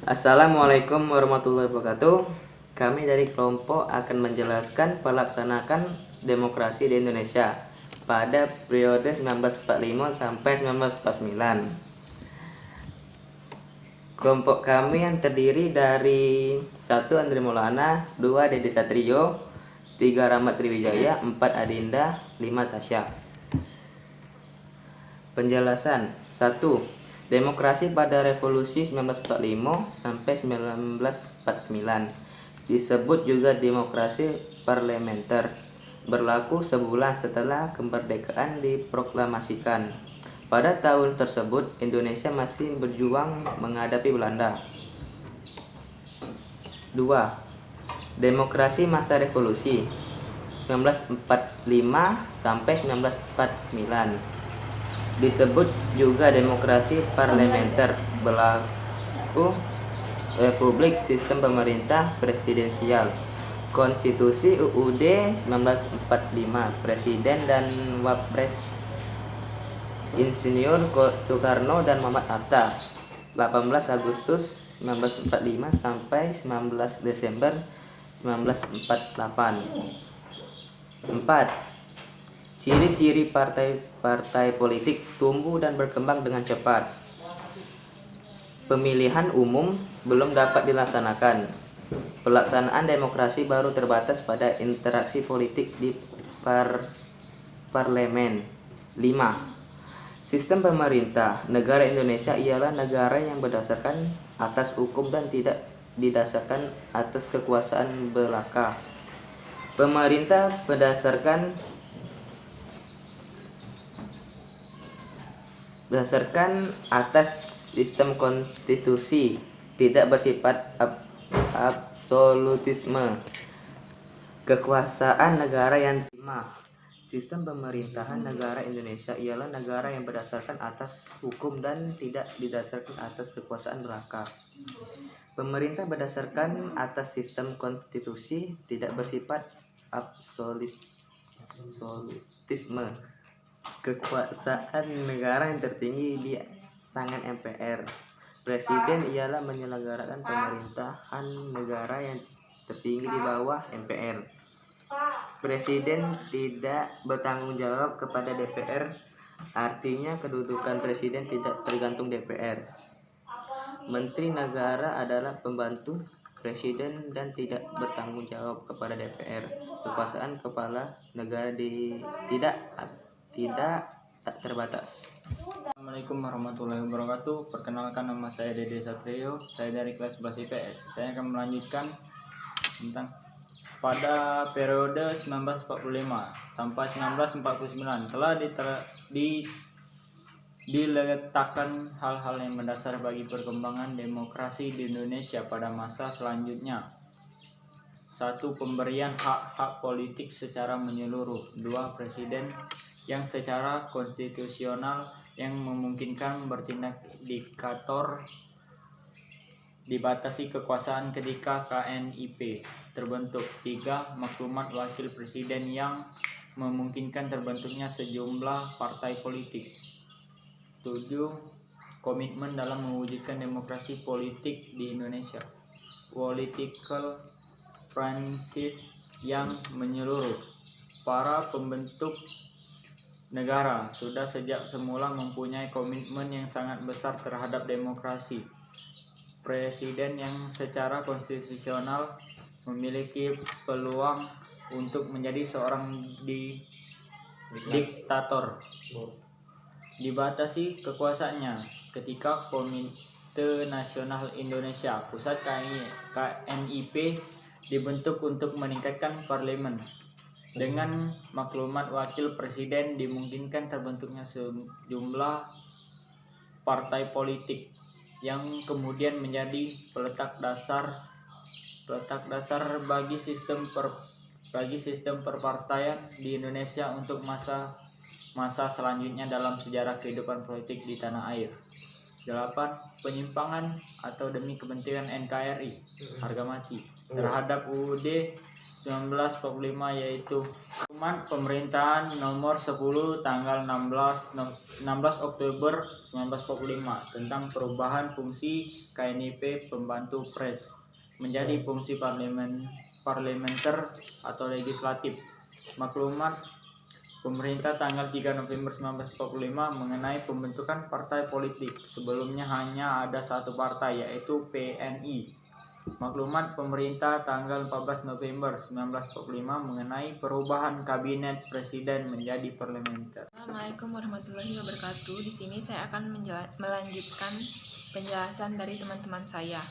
Assalamualaikum warahmatullahi wabarakatuh. Kami dari kelompok akan menjelaskan pelaksanaan demokrasi di Indonesia pada periode 1945 sampai 1949. Kelompok kami yang terdiri dari 1. Andre Maulana, 2. Dede Satrio, 3. Rahmat Triwijaya, 4. Adinda, 5. Tasya. Penjelasan 1. Demokrasi pada revolusi 1945 sampai 1949 disebut juga demokrasi parlementer, berlaku sebulan setelah kemerdekaan diproklamasikan. Pada tahun tersebut Indonesia masih berjuang menghadapi Belanda. 2. Demokrasi masa revolusi 1945 sampai 1949 disebut juga demokrasi parlementer, berlaku republik sistem pemerintah presidensial. Konstitusi UUD 1945, Presiden dan Wapres Insinyur Soekarno dan Muhammad Hatta, 18 Agustus 1945 sampai 19 Desember 1948. 4. Ciri-ciri partai politik tumbuh dan berkembang dengan cepat. Pemilihan umum belum dapat dilaksanakan. Pelaksanaan demokrasi baru terbatas pada interaksi politik di parlemen. 5. Sistem pemerintah negara Indonesia ialah negara yang berdasarkan atas hukum dan tidak didasarkan atas kekuasaan belaka. Pemerintah berdasarkan atas sistem konstitusi, tidak bersifat absolutisme. Kekuasaan negara yang 5. Sistem pemerintahan negara Indonesia ialah negara yang berdasarkan atas hukum dan tidak didasarkan atas kekuasaan belaka. Pemerintah berdasarkan atas sistem konstitusi, tidak bersifat absolutisme. Kekuasaan negara yang tertinggi di tangan MPR. Presiden ialah menyelenggarakan pemerintahan negara yang tertinggi di bawah MPR. Presiden tidak bertanggung jawab kepada DPR, artinya kedudukan presiden tidak tergantung DPR. Menteri negara adalah pembantu presiden dan tidak bertanggung jawab kepada DPR. Kekuasaan kepala negara tak terbatas. Assalamualaikum warahmatullahi wabarakatuh. Perkenalkan, nama saya Dede Satrio. Saya dari kelas 11 IPS. Saya akan melanjutkan tentang pada periode 1945 sampai 1949 telah diletakkan hal-hal yang mendasar bagi perkembangan demokrasi di Indonesia pada masa selanjutnya. 1. Pemberian hak-hak politik secara menyeluruh. 2. Presiden yang secara konstitusional yang memungkinkan bertindak diktator. Dibatasi kekuasaan ketika KNIP terbentuk. 3. Maklumat wakil presiden yang memungkinkan terbentuknya sejumlah partai politik. 7. Komitmen dalam mewujudkan demokrasi politik di Indonesia. Political Francis yang menyeluruh. Para pembentuk negara sudah sejak semula mempunyai komitmen yang sangat besar terhadap demokrasi. Presiden yang secara konstitusional memiliki peluang untuk menjadi seorang diktator. Dibatasi kekuasaannya ketika Komite Nasional Indonesia Pusat KNIP dibentuk untuk meningkatkan parlemen. Dengan maklumat wakil presiden dimungkinkan terbentuknya sejumlah partai politik yang kemudian menjadi peletak dasar bagi sistem perpartaian di Indonesia untuk masa selanjutnya dalam sejarah kehidupan politik di tanah air. 8. Penyimpangan atau demi kepentingan NKRI harga mati terhadap UUD 1945, yaitu Maklumat Pemerintahan Nomor 10 tanggal 16 Oktober 1945 tentang perubahan fungsi KNIP Pembantu Pres menjadi fungsi parlementer atau legislatif. Maklumat Pemerintah tanggal 3 November 1945 mengenai pembentukan partai politik. Sebelumnya hanya ada satu partai, yaitu PNI. Maklumat Pemerintah tanggal 14 November 1945 mengenai perubahan kabinet presiden menjadi parlementer. Assalamualaikum warahmatullahi wabarakatuh. Di sini saya akan melanjutkan penjelasan dari teman-teman saya.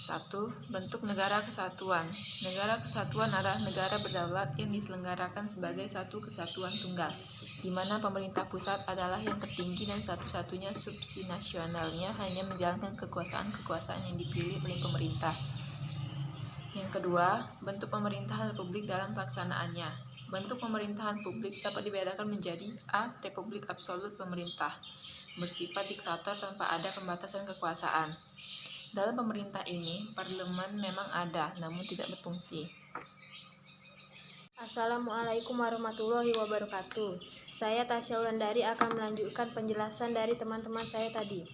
1. Bentuk negara kesatuan. Negara kesatuan adalah negara berdaulat yang diselenggarakan sebagai satu kesatuan tunggal, di mana pemerintah pusat adalah yang tertinggi dan satu-satunya subsinasionalnya hanya menjalankan kekuasaan-kekuasaan yang dipilih oleh pemerintah. Yang kedua, bentuk pemerintahan republik dalam pelaksanaannya. Bentuk pemerintahan publik dapat dibedakan menjadi A. Republik absolut pemerintah, bersifat diktator tanpa ada pembatasan kekuasaan. Dalam pemerintah ini, parlemen memang ada, namun tidak berfungsi. Assalamualaikum warahmatullahi wabarakatuh. Saya Tasya Wulandari akan melanjutkan penjelasan dari teman-teman saya tadi.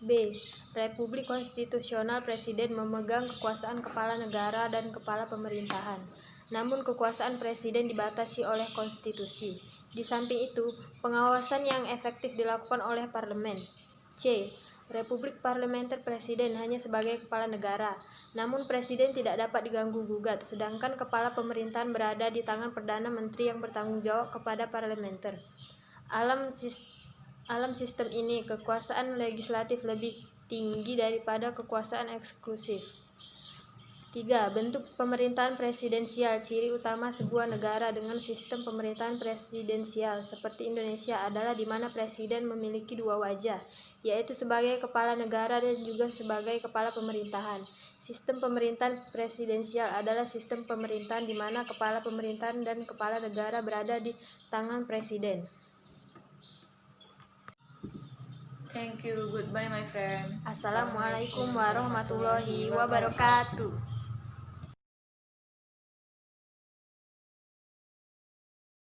B. Republik konstitusional, presiden memegang kekuasaan kepala negara dan kepala pemerintahan. Namun kekuasaan presiden dibatasi oleh konstitusi. Di samping itu, pengawasan yang efektif dilakukan oleh parlemen. C. Republik parlementer, presiden hanya sebagai kepala negara. Namun presiden tidak dapat diganggu-gugat, sedangkan kepala pemerintahan berada di tangan Perdana Menteri yang bertanggung jawab kepada parlementer. Alam sistem ini, kekuasaan legislatif lebih tinggi daripada kekuasaan eksklusif. 3. Bentuk pemerintahan presidensial. Ciri utama sebuah negara dengan sistem pemerintahan presidensial seperti Indonesia adalah di mana presiden memiliki dua wajah, yaitu sebagai kepala negara dan juga sebagai kepala pemerintahan. Sistem pemerintahan presidensial adalah sistem pemerintahan di mana kepala pemerintahan dan kepala negara berada di tangan presiden. Thank you. Goodbye, my friend. Assalamualaikum warahmatullahi wabarakatuh.